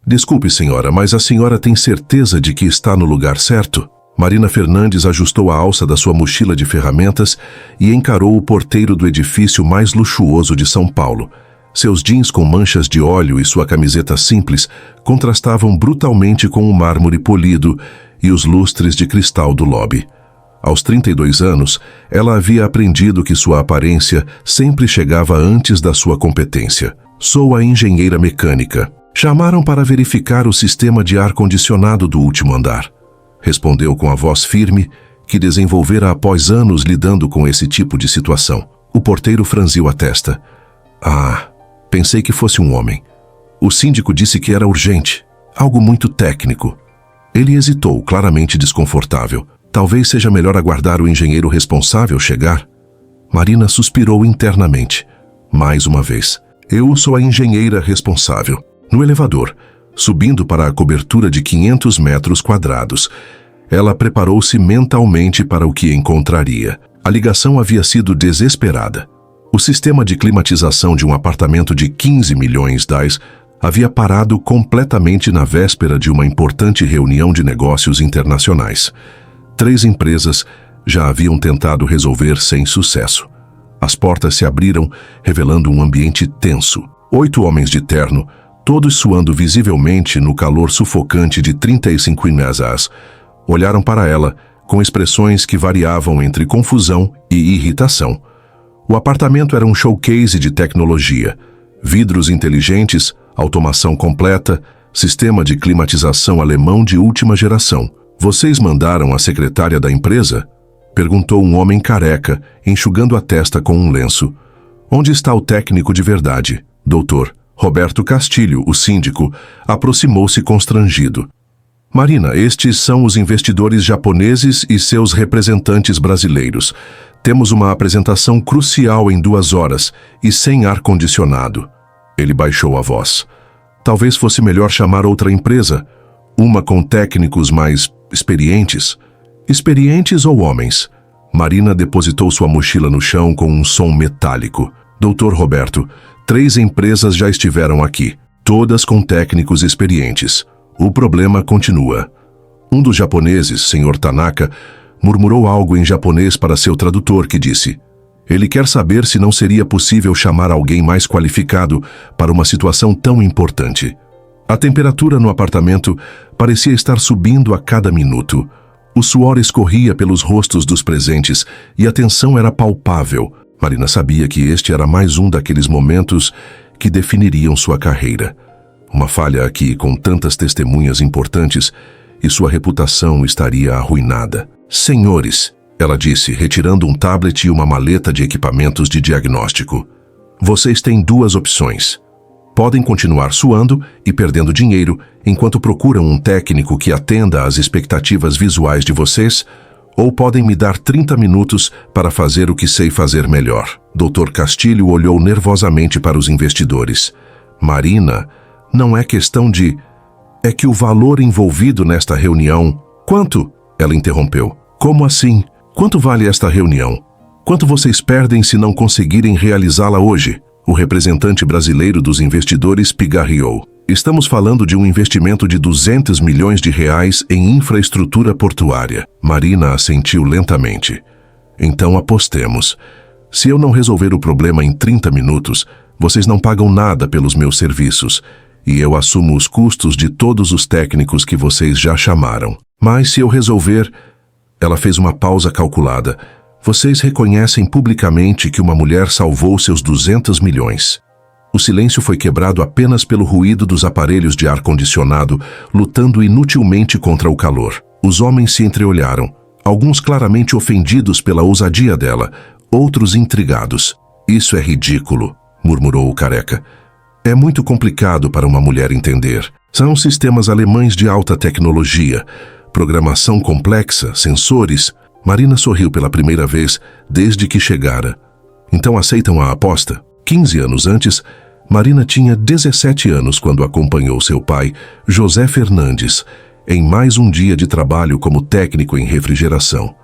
Desculpe, senhora, mas a senhora tem certeza de que está no lugar certo? Marina Fernandes ajustou a alça da sua mochila de ferramentas e encarou o porteiro do edifício mais luxuoso de São Paulo. Seus jeans com manchas de óleo e sua camiseta simples contrastavam brutalmente com o mármore polido e os lustres de cristal do lobby. Aos 32 anos, ela havia aprendido que sua aparência sempre chegava antes da sua competência. Sou a engenheira mecânica. Chamaram para verificar o sistema de ar-condicionado do último andar. Respondeu com a voz firme que desenvolvera após anos lidando com esse tipo de situação. O porteiro franziu a testa. Ah, pensei que fosse um homem. O síndico disse que era urgente, algo muito técnico. Ele hesitou, claramente desconfortável. Talvez seja melhor aguardar o engenheiro responsável chegar. Marina suspirou internamente. Mais uma vez. Eu sou a engenheira responsável. No elevador, subindo para a cobertura de 500 metros quadrados, ela preparou-se mentalmente para o que encontraria. A ligação havia sido desesperada. O sistema de climatização de um apartamento de 15 milhões havia parado completamente na véspera de uma importante reunião de negócios internacionais. 3 empresas já haviam tentado resolver sem sucesso. As portas se abriram, revelando um ambiente tenso. 8 homens de terno, todos suando visivelmente no calor sufocante de 35 graus, olharam para ela com expressões que variavam entre confusão e irritação. O apartamento era um showcase de tecnologia. Vidros inteligentes, automação completa, sistema de climatização alemão de última geração. Vocês mandaram a secretária da empresa? Perguntou um homem careca, enxugando a testa com um lenço. Onde está o técnico de verdade, doutor? Roberto Castilho, o síndico, aproximou-se constrangido. Marina, estes são os investidores japoneses e seus representantes brasileiros. Temos uma apresentação crucial em 2 horas e sem ar-condicionado. Ele baixou a voz. Talvez fosse melhor chamar outra empresa, uma com técnicos mais experientes. Experientes ou homens? Marina depositou sua mochila no chão com um som metálico. Doutor Roberto, 3 empresas já estiveram aqui, todas com técnicos experientes. O problema continua. Um dos japoneses, Sr. Tanaka, murmurou algo em japonês para seu tradutor, que disse: ele quer saber se não seria possível chamar alguém mais qualificado para uma situação tão importante. A temperatura no apartamento parecia estar subindo a cada minuto. O suor escorria pelos rostos dos presentes e a tensão era palpável. Marina sabia que este era mais um daqueles momentos que definiriam sua carreira. Uma falha aqui com tantas testemunhas importantes e sua reputação estaria arruinada. Senhores, ela disse, retirando um tablet e uma maleta de equipamentos de diagnóstico. Vocês têm 2 opções. Podem continuar suando e perdendo dinheiro enquanto procuram um técnico que atenda às expectativas visuais de vocês, ou podem me dar 30 minutos para fazer o que sei fazer melhor. Dr. Castilho olhou nervosamente para os investidores. Marina, não é questão de... É que o valor envolvido nesta reunião... Quanto? Ela interrompeu. Como assim? Quanto vale esta reunião? Quanto vocês perdem se não conseguirem realizá-la hoje? O representante brasileiro dos investidores pigarreou. Estamos falando de um investimento de 200 milhões de reais em infraestrutura portuária. Marina assentiu lentamente. Então apostemos. Se eu não resolver o problema em 30 minutos, vocês não pagam nada pelos meus serviços, e eu assumo os custos de todos os técnicos que vocês já chamaram. Mas se eu resolver... Ela fez uma pausa calculada. Vocês reconhecem publicamente que uma mulher salvou seus 200 milhões. O silêncio foi quebrado apenas pelo ruído dos aparelhos de ar-condicionado, lutando inutilmente contra o calor. Os homens se entreolharam, alguns claramente ofendidos pela ousadia dela, outros intrigados. Isso é ridículo, murmurou o careca. É muito complicado para uma mulher entender. São sistemas alemães de alta tecnologia, programação complexa, sensores. Marina sorriu pela primeira vez desde que chegara. Então aceitam a aposta? 15 anos antes, Marina tinha 17 anos quando acompanhou seu pai, José Fernandes, em mais um dia de trabalho como técnico em refrigeração.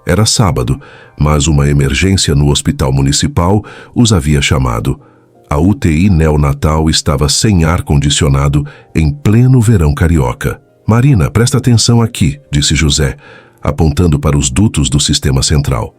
Era sábado, mas uma emergência no hospital municipal os havia chamado. A UTI neonatal estava sem ar-condicionado em pleno verão carioca. Marina, presta atenção aqui, disse José, apontando para os dutos do sistema central.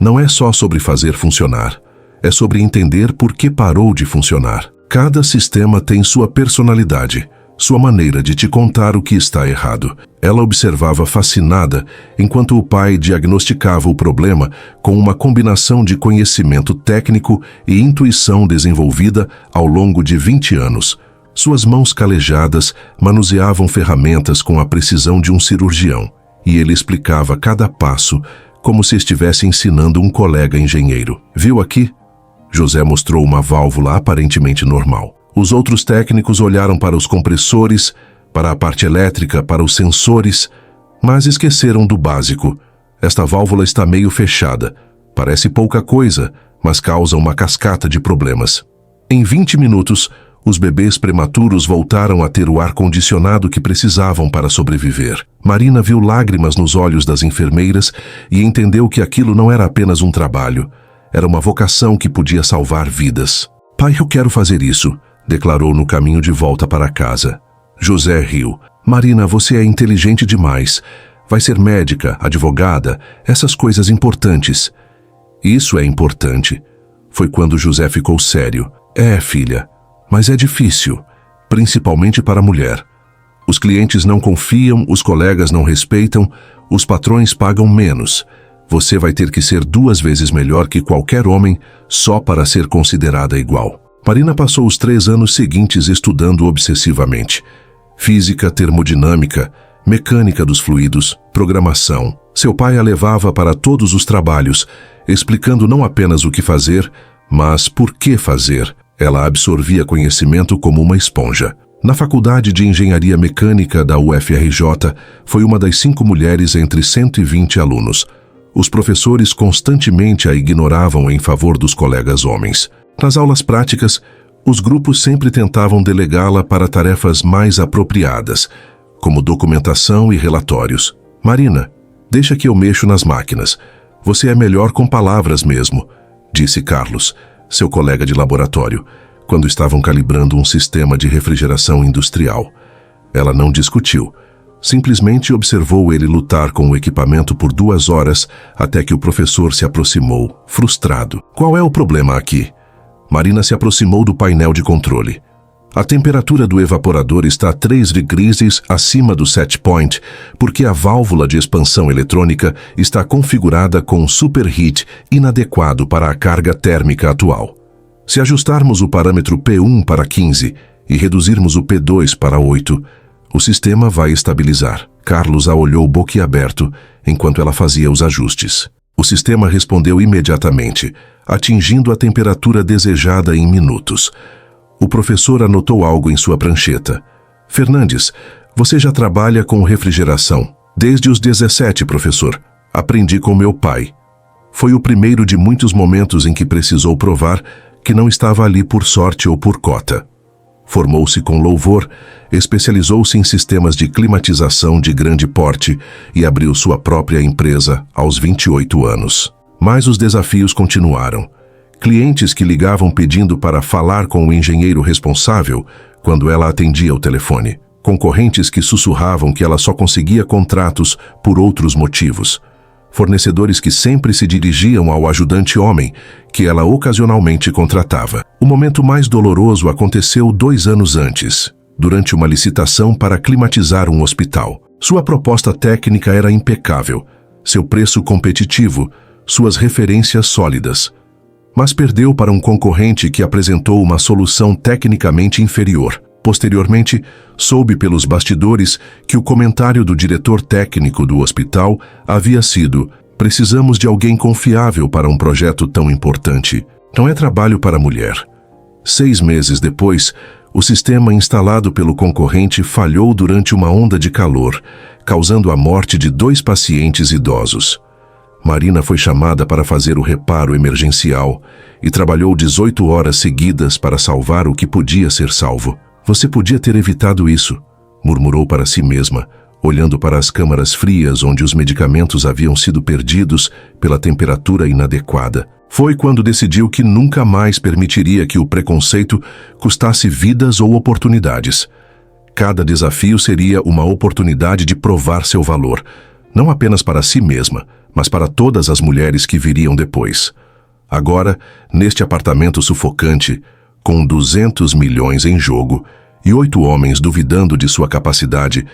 Não é só sobre fazer funcionar, é sobre entender por que parou de funcionar. Cada sistema tem sua personalidade, sua maneira de te contar o que está errado. Ela observava fascinada enquanto o pai diagnosticava o problema com uma combinação de conhecimento técnico e intuição desenvolvida ao longo de 20 anos. Suas mãos calejadas manuseavam ferramentas com a precisão de um cirurgião, e ele explicava cada passo como se estivesse ensinando um colega engenheiro. Viu aqui? José mostrou uma válvula aparentemente normal. Os outros técnicos olharam para os compressores, para a parte elétrica, para os sensores, mas esqueceram do básico. Esta válvula está meio fechada. Parece pouca coisa, mas causa uma cascata de problemas. Em 20 minutos, os bebês prematuros voltaram a ter o ar-condicionado que precisavam para sobreviver. Marina viu lágrimas nos olhos das enfermeiras e entendeu que aquilo não era apenas um trabalho. Era uma vocação que podia salvar vidas. Pai, eu quero fazer isso, declarou no caminho de volta para casa. José riu. Marina, você é inteligente demais. Vai ser médica, advogada, essas coisas importantes. Isso é importante. Foi quando José ficou sério. É, filha, mas é difícil, principalmente para a mulher. Os clientes não confiam, os colegas não respeitam, os patrões pagam menos. Você vai ter que ser 2 vezes melhor que qualquer homem só para ser considerada igual. Marina passou os 3 anos seguintes estudando obsessivamente. Física, termodinâmica, mecânica dos fluidos, programação. Seu pai a levava para todos os trabalhos, explicando não apenas o que fazer, mas por que fazer. Ela absorvia conhecimento como uma esponja. Na Faculdade de Engenharia Mecânica da UFRJ, foi uma das 5 mulheres entre 120 alunos. Os professores constantemente a ignoravam em favor dos colegas homens. Nas aulas práticas, os grupos sempre tentavam delegá-la para tarefas mais apropriadas, como documentação e relatórios. Marina, deixa que eu mexo nas máquinas. Você é melhor com palavras mesmo, disse Carlos, seu colega de laboratório, quando estavam calibrando um sistema de refrigeração industrial. Ela não discutiu. Simplesmente observou ele lutar com o equipamento por 2 horas até que o professor se aproximou, frustrado. Qual é o problema aqui? Marina se aproximou do painel de controle. A temperatura do evaporador está 3 degrees acima do set point, porque a válvula de expansão eletrônica está configurada com um superheat inadequado para a carga térmica atual. Se ajustarmos o parâmetro P1 para 15 e reduzirmos o P2 para 8, o sistema vai estabilizar. Carlos a olhou boquiaberto enquanto ela fazia os ajustes. O sistema respondeu imediatamente, atingindo a temperatura desejada em minutos. O professor anotou algo em sua prancheta. Fernandes, você já trabalha com refrigeração. Desde os 17, professor. Aprendi com meu pai. Foi o primeiro de muitos momentos em que precisou provar que não estava ali por sorte ou por cota. Formou-se com louvor, especializou-se em sistemas de climatização de grande porte e abriu sua própria empresa aos 28 anos. Mas os desafios continuaram. Clientes que ligavam pedindo para falar com o engenheiro responsável quando ela atendia o telefone. Concorrentes que sussurravam que ela só conseguia contratos por outros motivos. Fornecedores que sempre se dirigiam ao ajudante homem, que ela ocasionalmente contratava. O momento mais doloroso aconteceu 2 anos antes, durante uma licitação para climatizar um hospital. Sua proposta técnica era impecável, seu preço competitivo, suas referências sólidas. Mas perdeu para um concorrente que apresentou uma solução tecnicamente inferior. Posteriormente, soube pelos bastidores que o comentário do diretor técnico do hospital havia sido: precisamos de alguém confiável para um projeto tão importante. Não é trabalho para mulher. 6 meses depois, o sistema instalado pelo concorrente falhou durante uma onda de calor, causando a morte de 2 pacientes idosos. Marina foi chamada para fazer o reparo emergencial e trabalhou 18 horas seguidas para salvar o que podia ser salvo. Você podia ter evitado isso, murmurou para si mesma, olhando para as câmaras frias onde os medicamentos haviam sido perdidos pela temperatura inadequada. Foi quando decidiu que nunca mais permitiria que o preconceito custasse vidas ou oportunidades. Cada desafio seria uma oportunidade de provar seu valor, não apenas para si mesma, mas para todas as mulheres que viriam depois. Agora, neste apartamento sufocante, com 200 milhões em jogo e 8 homens duvidando de sua capacidade,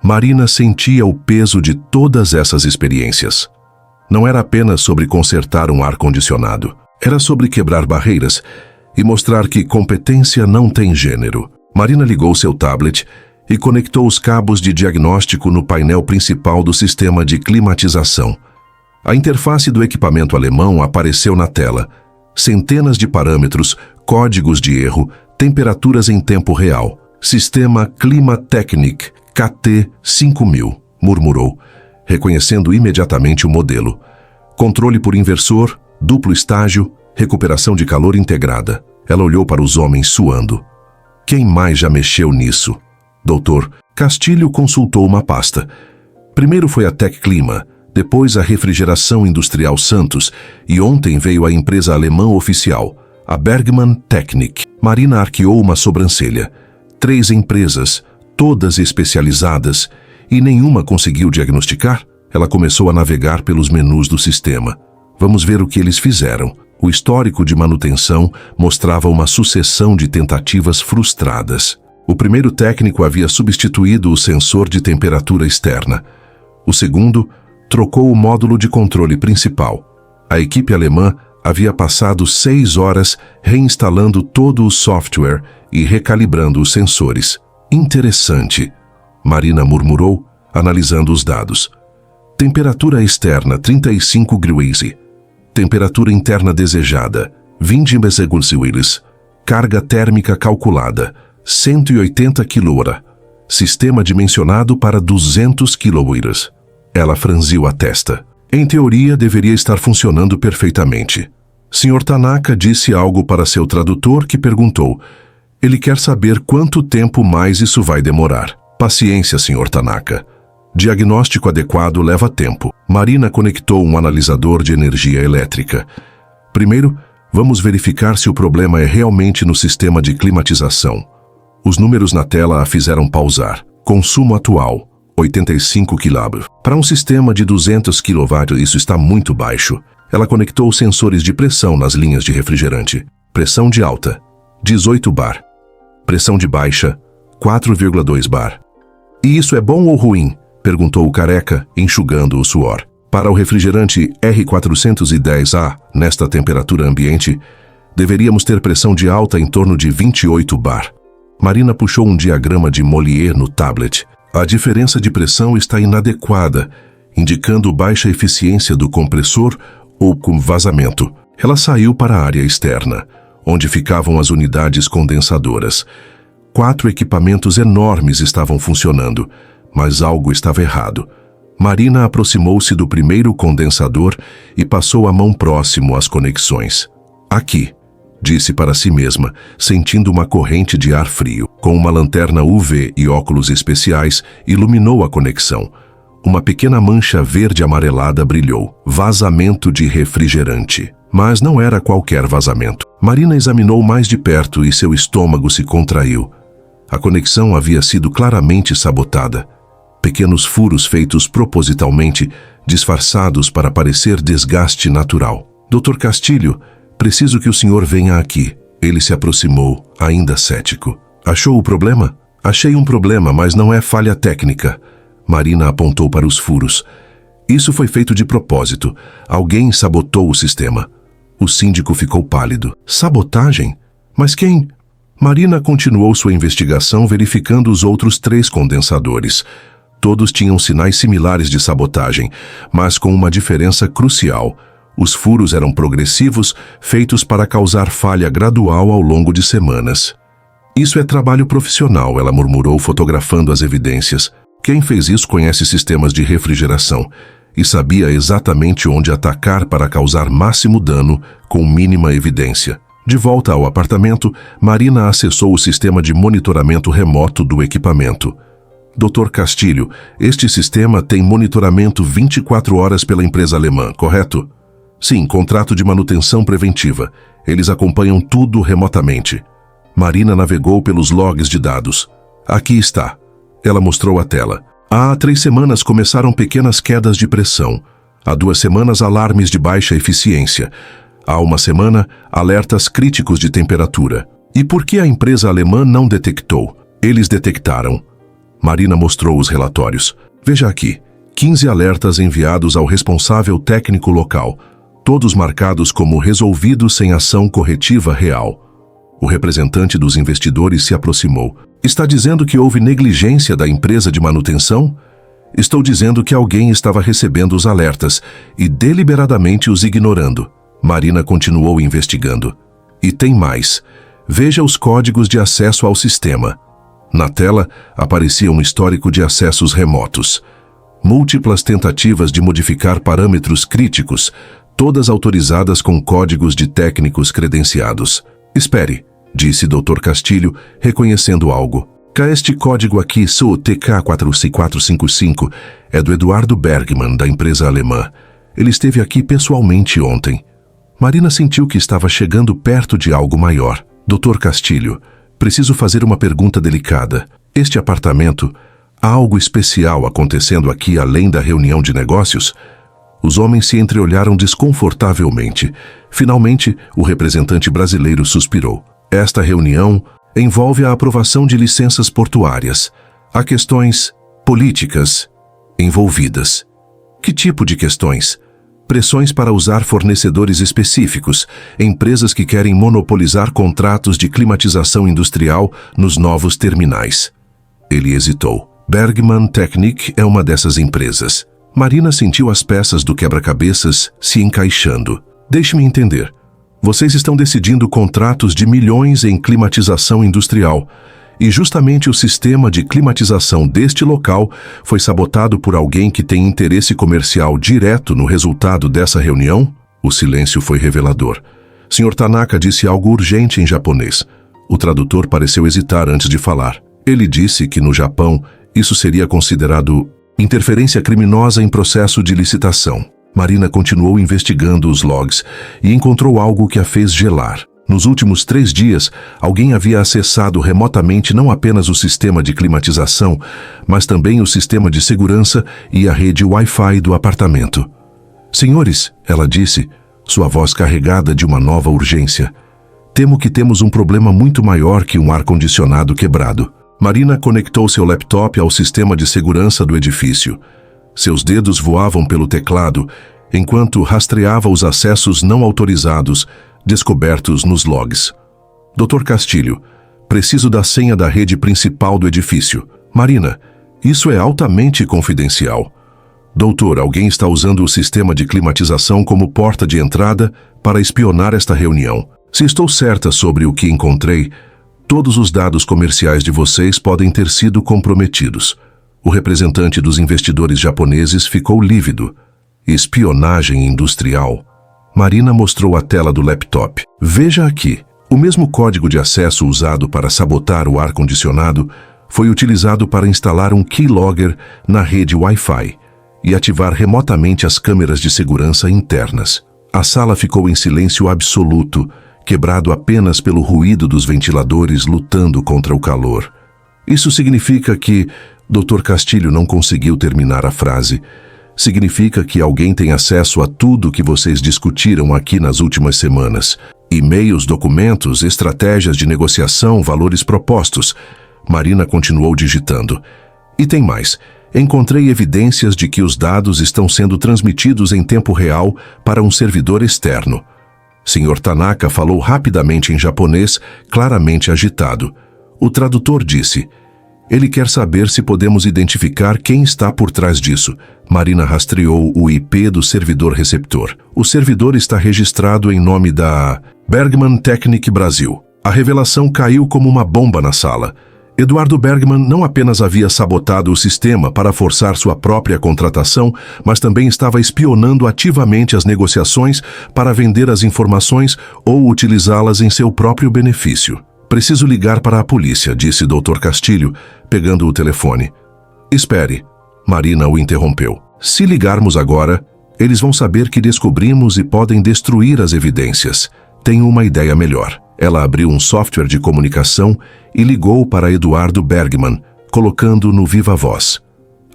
Marina sentia o peso de todas essas experiências. Não era apenas sobre consertar um ar-condicionado. Era sobre quebrar barreiras e mostrar que competência não tem gênero. Marina ligou seu tablet e conectou os cabos de diagnóstico no painel principal do sistema de climatização. A interface do equipamento alemão apareceu na tela. Centenas de parâmetros, códigos de erro, temperaturas em tempo real. Sistema Klimatechnik KT5000, murmurou, reconhecendo imediatamente o modelo. Controle por inversor, duplo estágio, recuperação de calor integrada. Ela olhou para os homens suando. Quem mais já mexeu nisso? Doutor Castilho consultou uma pasta. Primeiro foi a Tec Clima, depois a Refrigeração Industrial Santos e ontem veio a empresa alemã oficial, a Bergmann Technik. Marina arqueou uma sobrancelha. 3 empresas, todas especializadas, e nenhuma conseguiu diagnosticar? Ela começou a navegar pelos menus do sistema. Vamos ver o que eles fizeram. O histórico de manutenção mostrava uma sucessão de tentativas frustradas. O primeiro técnico havia substituído o sensor de temperatura externa. O segundo trocou o módulo de controle principal. A equipe alemã havia passado 6 horas reinstalando todo o software e recalibrando os sensores. Interessante, Marina murmurou, analisando os dados. Temperatura externa 35 graus. Temperatura interna desejada 20 meseguls. Carga térmica calculada 180 kW. Sistema dimensionado para 200 kW. Ela franziu a testa. Em teoria, deveria estar funcionando perfeitamente. Sr. Tanaka disse algo para seu tradutor, que perguntou: ele quer saber quanto tempo mais isso vai demorar. Paciência, Sr. Tanaka. Diagnóstico adequado leva tempo. Marina conectou um analisador de energia elétrica. Primeiro, vamos verificar se o problema é realmente no sistema de climatização. Os números na tela a fizeram pausar. Consumo atual, 85 kW. Para um sistema de 200 kW, isso está muito baixo. Ela conectou os sensores de pressão nas linhas de refrigerante. Pressão de alta, 18 bar. Pressão de baixa, 4,2 bar. E isso é bom ou ruim? Perguntou o careca, enxugando o suor. Para o refrigerante R410A, nesta temperatura ambiente, deveríamos ter pressão de alta em torno de 28 bar. Marina puxou um diagrama de Mollier no tablet. A diferença de pressão está inadequada, indicando baixa eficiência do compressor ou com vazamento. Ela saiu para a área externa, onde ficavam as unidades condensadoras. 4 equipamentos enormes estavam funcionando, mas algo estava errado. Marina aproximou-se do primeiro condensador e passou a mão próximo às conexões. Aqui, disse para si mesma, sentindo uma corrente de ar frio. Com uma lanterna UV e óculos especiais, iluminou a conexão. Uma pequena mancha verde amarelada brilhou. Vazamento de refrigerante. Mas não era qualquer vazamento. Marina examinou mais de perto e seu estômago se contraiu. A conexão havia sido claramente sabotada. Pequenos furos feitos propositalmente, disfarçados para parecer desgaste natural. Dr. Castilho, preciso que o senhor venha aqui. Ele se aproximou, ainda cético. Achou o problema? Achei um problema, mas não é falha técnica. Marina apontou para os furos. Isso foi feito de propósito. Alguém sabotou o sistema. O síndico ficou pálido. Sabotagem? Mas quem? Marina continuou sua investigação, verificando os outros 3 condensadores. Todos tinham sinais similares de sabotagem, mas com uma diferença crucial. Os furos eram progressivos, feitos para causar falha gradual ao longo de semanas. Isso é trabalho profissional, ela murmurou, fotografando as evidências. Quem fez isso conhece sistemas de refrigeração e sabia exatamente onde atacar para causar máximo dano com mínima evidência. De volta ao apartamento, Marina acessou o sistema de monitoramento remoto do equipamento. Dr. Castilho, este sistema tem monitoramento 24 horas pela empresa alemã, correto? Sim, contrato de manutenção preventiva. Eles acompanham tudo remotamente. Marina navegou pelos logs de dados. Aqui está. Ela mostrou a tela. Há 3 semanas começaram pequenas quedas de pressão. Há 2 semanas, alarmes de baixa eficiência. Há 1 semana, alertas críticos de temperatura. E por que a empresa alemã não detectou? Eles detectaram. Marina mostrou os relatórios. Veja aqui. 15 alertas enviados ao responsável técnico local, todos marcados como resolvidos sem ação corretiva real. O representante dos investidores se aproximou. Está dizendo que houve negligência da empresa de manutenção? Estou dizendo que alguém estava recebendo os alertas e deliberadamente os ignorando. Marina continuou investigando. E tem mais. Veja os códigos de acesso ao sistema. Na tela, aparecia um histórico de acessos remotos. Múltiplas tentativas de modificar parâmetros críticos, todas autorizadas com códigos de técnicos credenciados. Espere, disse Dr. Castilho, reconhecendo algo. Este código aqui, SUTK46455, é do Eduardo Bergman, da empresa alemã. Ele esteve aqui pessoalmente ontem. Marina sentiu que estava chegando perto de algo maior. Dr. Castilho, preciso fazer uma pergunta delicada. Este apartamento, há algo especial acontecendo aqui além da reunião de negócios? Os homens se entreolharam desconfortavelmente. Finalmente, o representante brasileiro suspirou. Esta reunião envolve a aprovação de licenças portuárias. Há questões políticas envolvidas. Que tipo de questões? Pressões para usar fornecedores específicos, empresas que querem monopolizar contratos de climatização industrial nos novos terminais. Ele hesitou. Bergman Technik é uma dessas empresas. Marina sentiu as peças do quebra-cabeças se encaixando. Deixe-me entender. Vocês estão decidindo contratos de milhões em climatização industrial. E justamente o sistema de climatização deste local foi sabotado por alguém que tem interesse comercial direto no resultado dessa reunião? O silêncio foi revelador. Sr. Tanaka disse algo urgente em japonês. O tradutor pareceu hesitar antes de falar. Ele disse que no Japão isso seria considerado interferência criminosa em processo de licitação. Marina continuou investigando os logs e encontrou algo que a fez gelar. Nos últimos 3 dias, alguém havia acessado remotamente não apenas o sistema de climatização, mas também o sistema de segurança e a rede Wi-Fi do apartamento. Senhores, ela disse, sua voz carregada de uma nova urgência. Temo que temos um problema muito maior que um ar-condicionado quebrado. Marina conectou seu laptop ao sistema de segurança do edifício. Seus dedos voavam pelo teclado, enquanto rastreava os acessos não autorizados, descobertos nos logs. Dr. Castilho, preciso da senha da rede principal do edifício. Marina, isso é altamente confidencial. Doutor, alguém está usando o sistema de climatização como porta de entrada para espionar esta reunião. Se estou certa sobre o que encontrei, todos os dados comerciais de vocês podem ter sido comprometidos. O representante dos investidores japoneses ficou lívido. Espionagem industrial. Marina mostrou a tela do laptop. Veja aqui. O mesmo código de acesso usado para sabotar o ar-condicionado foi utilizado para instalar um keylogger na rede Wi-Fi e ativar remotamente as câmeras de segurança internas. A sala ficou em silêncio absoluto, quebrado apenas pelo ruído dos ventiladores lutando contra o calor. Isso significa que... Dr. Castilho não conseguiu terminar a frase. Significa que alguém tem acesso a tudo que vocês discutiram aqui nas últimas semanas. E-mails, documentos, estratégias de negociação, valores propostos. Marina continuou digitando. E tem mais. Encontrei evidências de que os dados estão sendo transmitidos em tempo real para um servidor externo. Sr. Tanaka falou rapidamente em japonês, claramente agitado. O tradutor disse... Ele quer saber se podemos identificar quem está por trás disso. Marina rastreou o IP do servidor receptor. O servidor está registrado em nome da Bergman Technik Brasil. A revelação caiu como uma bomba na sala. Eduardo Bergman não apenas havia sabotado o sistema para forçar sua própria contratação, mas também estava espionando ativamente as negociações para vender as informações ou utilizá-las em seu próprio benefício. Preciso ligar para a polícia, disse Dr. Castilho, pegando o telefone. Espere. Marina o interrompeu. Se ligarmos agora, Eles vão saber que descobrimos e podem destruir as evidências. Tenho uma ideia melhor. Ela abriu um software de comunicação e ligou para Eduardo Bergman, colocando no viva voz.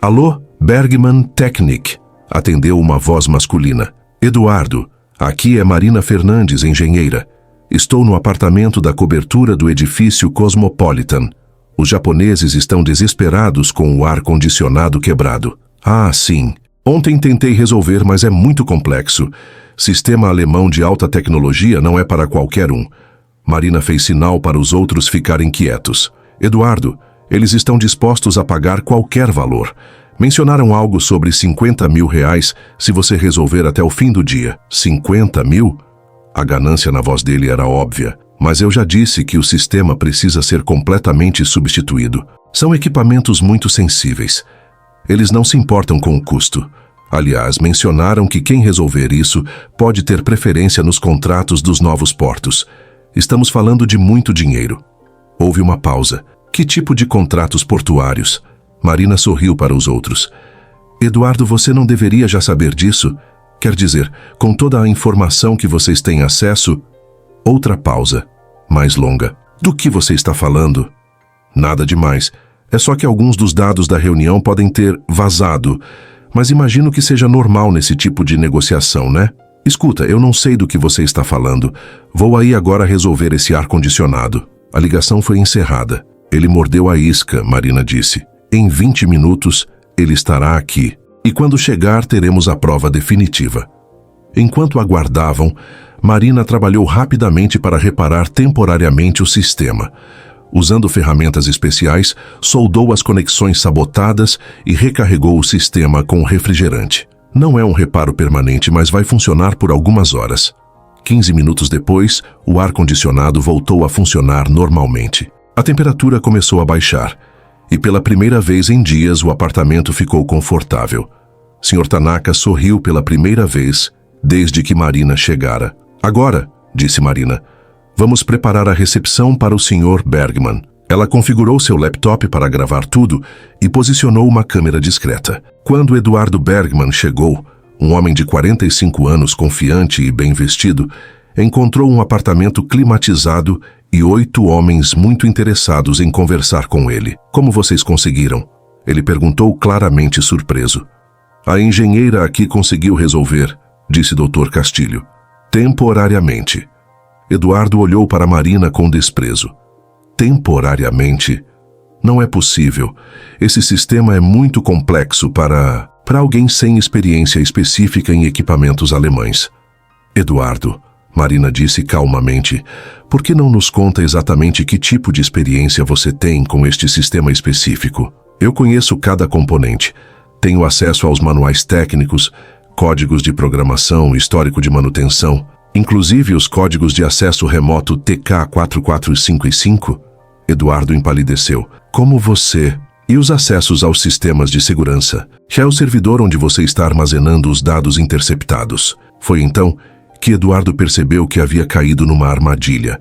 Alô, Bergman Technic, atendeu uma voz masculina. Eduardo, aqui é Marina Fernandes, engenheira. Estou no apartamento da cobertura do edifício Cosmopolitan. Os japoneses estão desesperados com o ar-condicionado quebrado. Ah, sim. Ontem tentei resolver, mas é muito complexo. Sistema alemão de alta tecnologia não é para qualquer um. Marina fez sinal para os outros ficarem quietos. Eduardo, eles estão dispostos a pagar qualquer valor. Mencionaram algo sobre R$50 mil se você resolver até o fim do dia. 50 mil? A ganância na voz dele era óbvia. Mas eu já disse que o sistema precisa ser completamente substituído. São equipamentos muito sensíveis. Eles não se importam com o custo. Aliás, mencionaram que quem resolver isso pode ter preferência nos contratos dos novos portos. Estamos falando de muito dinheiro. Houve uma pausa. Que tipo de contratos portuários? Marina sorriu para os outros. Eduardo, você não deveria já saber disso? Quer dizer, com toda a informação que vocês têm acesso... Outra pausa, mais longa. Do que você está falando? Nada demais. É só que alguns dos dados da reunião podem ter vazado. Mas imagino que seja normal nesse tipo de negociação, né? Escuta, eu não sei do que você está falando. Vou aí agora resolver esse ar-condicionado. A ligação foi encerrada. Ele mordeu a isca, Marina disse. Em 20 minutos, ele estará aqui. E quando chegar, teremos a prova definitiva. Enquanto aguardavam, Marina trabalhou rapidamente para reparar temporariamente o sistema. Usando ferramentas especiais, soldou as conexões sabotadas e recarregou o sistema com refrigerante. Não é um reparo permanente, mas vai funcionar por algumas horas. 15 minutos depois, o ar-condicionado voltou a funcionar normalmente. A temperatura começou a baixar, e pela primeira vez em dias o apartamento ficou confortável. Sr. Tanaka sorriu pela primeira vez desde que Marina chegara. Agora, disse Marina, vamos preparar a recepção para o Sr. Bergman. Ela configurou seu laptop para gravar tudo e posicionou uma câmera discreta. Quando Eduardo Bergman chegou, um homem de 45 anos, confiante e bem vestido, encontrou um apartamento climatizado e 8 homens muito interessados em conversar com ele. Como vocês conseguiram? Ele perguntou claramente surpreso. A engenheira aqui conseguiu resolver, disse Dr. Castilho. Temporariamente. Eduardo olhou para Marina com desprezo. Temporariamente? Não é possível. Esse sistema é muito complexo para alguém sem experiência específica em equipamentos alemães. Eduardo, Marina disse calmamente, por que não nos conta exatamente que tipo de experiência você tem com este sistema específico? Eu conheço cada componente. Tenho acesso aos manuais técnicos, códigos de programação, histórico de manutenção, inclusive os códigos de acesso remoto TK4455. Eduardo empalideceu. Como você... E os acessos aos sistemas de segurança? Já é o servidor onde você está armazenando os dados interceptados. Foi então que Eduardo percebeu que havia caído numa armadilha.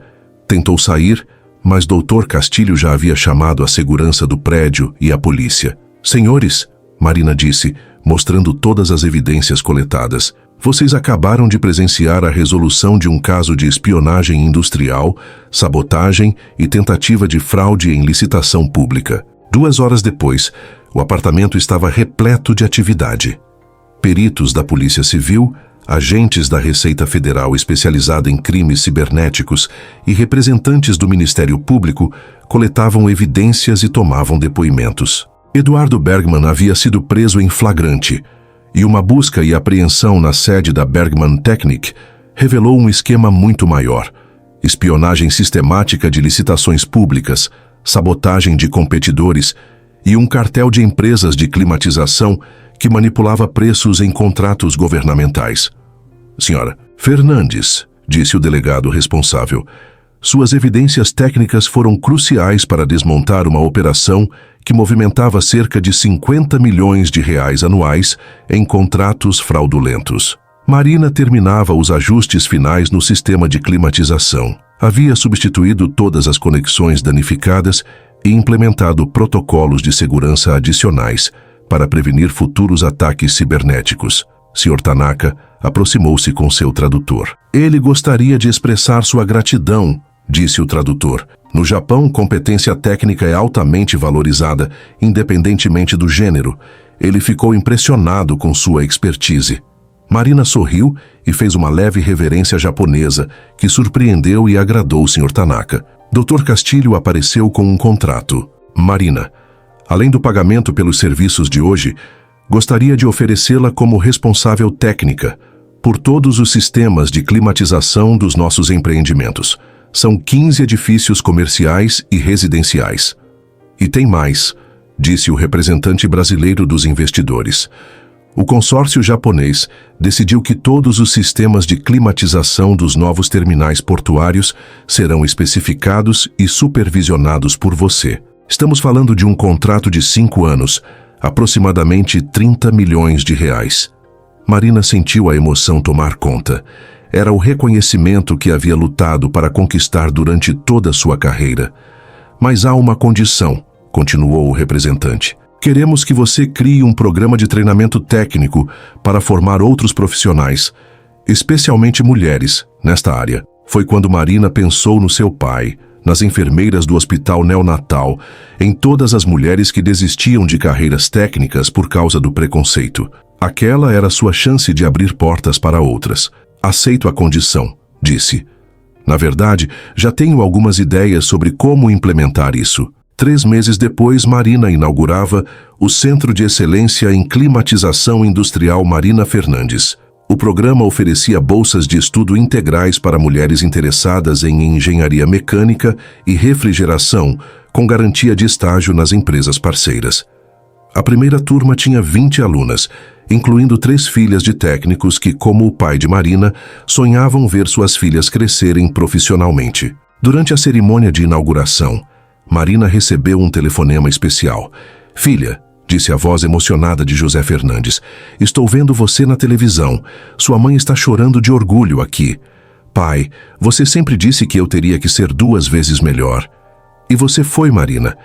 Tentou sair, mas Dr. Castilho já havia chamado a segurança do prédio e a polícia. Senhores, Marina disse, mostrando todas as evidências coletadas, vocês acabaram de presenciar a resolução de um caso de espionagem industrial, sabotagem e tentativa de fraude em licitação pública. 2 horas depois, o apartamento estava repleto de atividade. Peritos da Polícia Civil, agentes da Receita Federal especializada em crimes cibernéticos e representantes do Ministério Público coletavam evidências e tomavam depoimentos. Eduardo Bergman havia sido preso em flagrante, e uma busca e apreensão na sede da Bergman Technic revelou um esquema muito maior: espionagem sistemática de licitações públicas, sabotagem de competidores e um cartel de empresas de climatização que manipulava preços em contratos governamentais. Senhora Fernandes, disse o delegado responsável, suas evidências técnicas foram cruciais para desmontar uma operação que movimentava cerca de R$50 milhões anuais em contratos fraudulentos. Marina terminava os ajustes finais no sistema de climatização. Havia substituído todas as conexões danificadas e implementado protocolos de segurança adicionais para prevenir futuros ataques cibernéticos. Sr. Tanaka aproximou-se com seu tradutor. Ele gostaria de expressar sua gratidão, disse o tradutor. No Japão, competência técnica é altamente valorizada, independentemente do gênero. Ele ficou impressionado com sua expertise. Marina sorriu e fez uma leve reverência japonesa, que surpreendeu e agradou o Sr. Tanaka. Dr. Castilho apareceu com um contrato. Marina, além do pagamento pelos serviços de hoje, gostaria de oferecê-la como responsável técnica por todos os sistemas de climatização dos nossos empreendimentos. São 15 edifícios comerciais e residenciais. E tem mais, disse o representante brasileiro dos investidores. O consórcio japonês decidiu que todos os sistemas de climatização dos novos terminais portuários serão especificados e supervisionados por você. Estamos falando de um contrato de 5 anos, aproximadamente 30 milhões de reais. Marina sentiu a emoção tomar conta. Era o reconhecimento que havia lutado para conquistar durante toda a sua carreira. Mas há uma condição, continuou o representante. Queremos que você crie um programa de treinamento técnico para formar outros profissionais, especialmente mulheres, nesta área. Foi quando Marina pensou no seu pai, nas enfermeiras do hospital neonatal, em todas as mulheres que desistiam de carreiras técnicas por causa do preconceito. Aquela era sua chance de abrir portas para outras. Aceito a condição, disse. Na verdade, já tenho algumas ideias sobre como implementar isso. 3 meses depois, Marina inaugurava o Centro de Excelência em Climatização Industrial Marina Fernandes. O programa oferecia bolsas de estudo integrais para mulheres interessadas em engenharia mecânica e refrigeração, com garantia de estágio nas empresas parceiras. A primeira turma tinha 20 alunas, incluindo 3 filhas de técnicos que, como o pai de Marina, sonhavam ver suas filhas crescerem profissionalmente. Durante a cerimônia de inauguração, Marina recebeu um telefonema especial. Filha, disse a voz emocionada de José Fernandes, estou vendo você na televisão. Sua mãe está chorando de orgulho aqui. Pai, você sempre disse que eu teria que ser 2 vezes melhor. E você foi, Marina.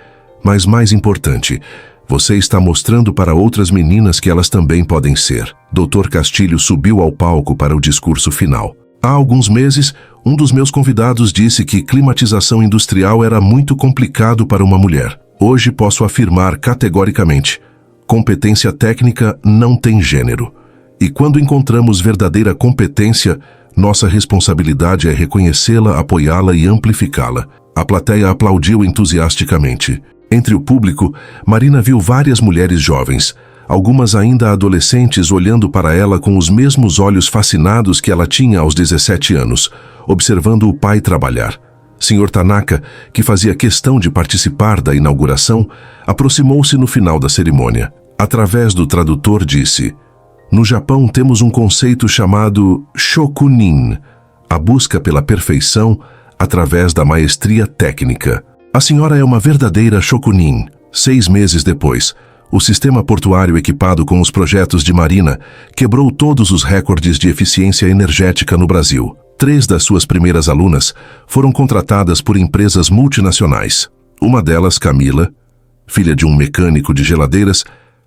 Mas mais importante, você está mostrando para outras meninas que elas também podem ser. Dr. Castilho subiu ao palco para o discurso final. Há alguns meses, um dos meus convidados disse que climatização industrial era muito complicado para uma mulher. Hoje posso afirmar categoricamente, competência técnica não tem gênero. E quando encontramos verdadeira competência, nossa responsabilidade é reconhecê-la, apoiá-la e amplificá-la. A plateia aplaudiu entusiasticamente. Entre o público, Marina viu várias mulheres jovens, algumas ainda adolescentes, olhando para ela com os mesmos olhos fascinados que ela tinha aos 17 anos, observando o pai trabalhar. Sr. Tanaka, que fazia questão de participar da inauguração, aproximou-se no final da cerimônia. Através do tradutor disse: no Japão temos um conceito chamado shokunin, a busca pela perfeição através da maestria técnica. A senhora é uma verdadeira shokunin. 6 meses depois, o sistema portuário equipado com os projetos de Marina quebrou todos os recordes de eficiência energética no Brasil. 3 das suas primeiras alunas foram contratadas por empresas multinacionais. Uma delas, Camila, filha de um mecânico de geladeiras,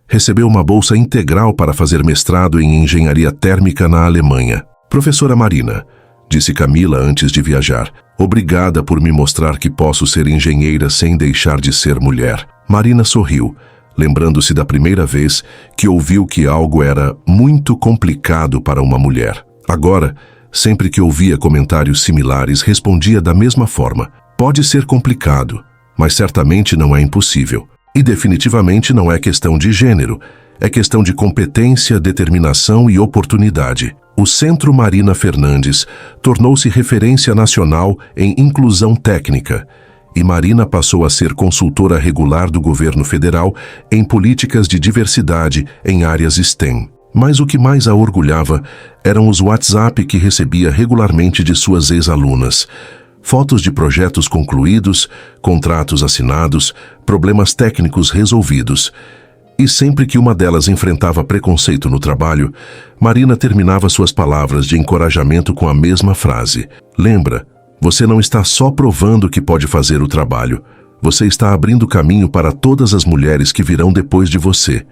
recebeu uma bolsa integral para fazer mestrado em engenharia térmica na Alemanha. Professora Marina, disse Camila antes de viajar, obrigada por me mostrar que posso ser engenheira sem deixar de ser mulher. Marina sorriu, lembrando-se da primeira vez que ouviu que algo era muito complicado para uma mulher. Agora, sempre que ouvia comentários similares, respondia da mesma forma. Pode ser complicado, mas certamente não é impossível. E definitivamente não é questão de gênero, é questão de competência, determinação e oportunidade. O Centro Marina Fernandes tornou-se referência nacional em inclusão técnica, e Marina passou a ser consultora regular do governo federal em políticas de diversidade em áreas STEM. Mas o que mais a orgulhava eram os WhatsApp que recebia regularmente de suas ex-alunas. Fotos de projetos concluídos, contratos assinados, problemas técnicos resolvidos. E sempre que uma delas enfrentava preconceito no trabalho, Marina terminava suas palavras de encorajamento com a mesma frase. Lembra, você não está só provando que pode fazer o trabalho, você está abrindo caminho para todas as mulheres que virão depois de você.